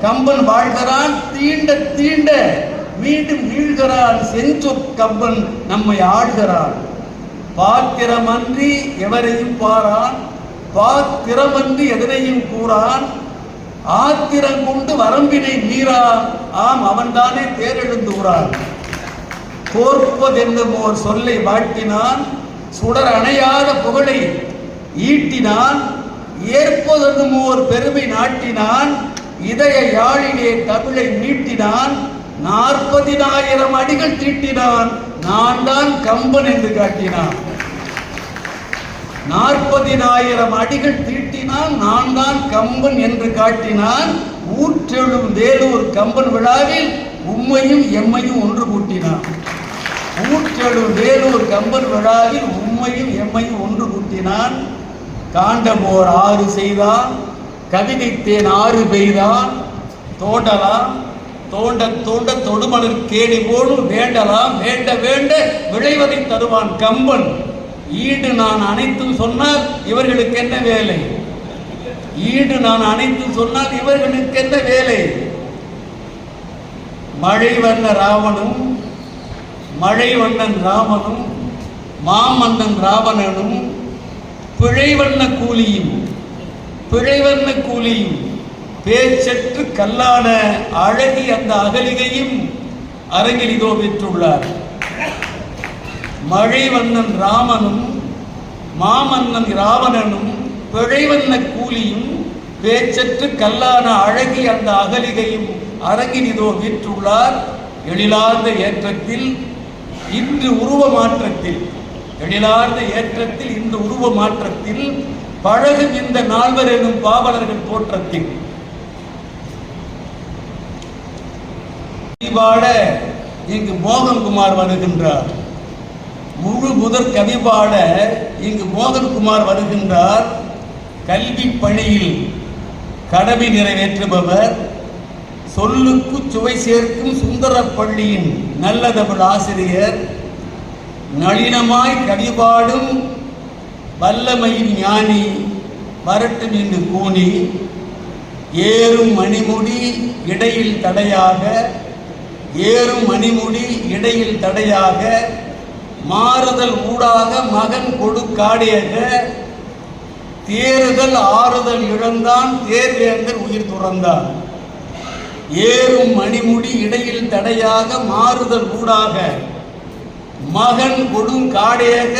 கம்பன் வாழ்கிறான், தீண்ட தீண்ட மீண்டும் வீழ்கிறான். செஞ்சொற் கம்பன் நம்மை ஆழ்கிறான். பாத்திரமன்றி எவரையும் பாரான், பாத்திரமன்றி எதனையும் கூறான். ஆத்திரம் கொண்டு வரம்பினை மீறா, ஆம் அவன்தானே தேரெழுந்தூரான். கோர்ப்பதென்னும் ஓர் சொல்லை வாழ்த்தினான், சுடர் அணையாத புகழை ஈட்டினான். ஏற்பதென்னும் ஓர் பெருமை நாட்டினான், இதய யாழிலே தமிழை மீட்டினான். 40,000 அடிகள் தீட்டினான், நான் தான் கம்பன் என்று காட்டினான். 40,000 அடிகள் தீட்டினான், நான் தான் கம்பன் என்று காட்டினான். ஊற்றெழும் வேலூர் கம்பன் விழாவில் உம்மையும் எம்மையும் ஒன்று கூட்டினான். ஊற்றெழும் வேலூர் கம்பன் விழாவில் உம்மையும் எம்மையும் ஒன்று கூட்டினான். காண்டமோர் 6 செய்தான், கவிதைத்தேன் 6 பெய்தான். தோண்டலாம் தோண்ட தோண்ட தொடுமலர் கேணி போடும், வேண்டலாம் வேண்ட வேண்ட விளைவதை தருவான் கம்பன். ஈடு நான் அனைத்தும் சொன்னால் இவர்களுக்கு என்ன வேலை? ஈடு நான் அனைத்தும் சொன்னால் இவர்களுக்கு என்ன வேலை? மழை வண்ண ராவனும் மழைவண்ணன் ராமனும் மாமன்னன் ராவணனும் பிழைவண்ண கூலியும் பிழைவண்ண கூலியும் பேச்சற்று கல்லான அழகி அந்த அகலிகையும் அரங்கில் இதோ பெற்றுள்ளார். மழைவண்ணன் ராமனும் மாமன்னன் ராவணனும் பிழைவண்ண கூலியும் பேச்சற்று கல்லான அழகி அந்த அகலிகையும் அரங்கில் இதோ பெற்றுள்ளார். எழிலார்ந்த ஏற்றத்தில் இன்று உருவ மாற்றத்தில், எழிலார்ந்த ஏற்றத்தில் இந்த உருவ மாற்றத்தில் பழகும் இந்த 4 எனும் பாவலர்கள் தோற்றத்தில் கவிபாட இங்கு மோகன்குமார் வருகின்றார். முழு முதற் கவிபாட இங்கு மோகன்குமார் வருகின்றார். கல்வி பணியில் கடமை நிறைவேற்றுபவர், சொல்லுக்கு சுவை சேர்க்கும் சுந்தர பள்ளியின் நல்ல தமிழ் ஆசிரியர், நளினமாய் கவிபாடும் வல்லமையின் ஞானி, வரட்டும் என்று கூனி, ஏறும் மணிமுடி இடையில் தடையாக, ஏறும் மணிமுடி இடையில் தடையாக, மாறுதல் ஊடாக மகன் கொடுக்காடியக, தேறுதல் ஆறுதல் இழந்தான் தேர்வேந்தர் உயிர் துறந்தான். ஏறும் மணிமுடி இடையில் தடையாக, மாறுதல் ஊடாக மகன் கொடுங்காடியக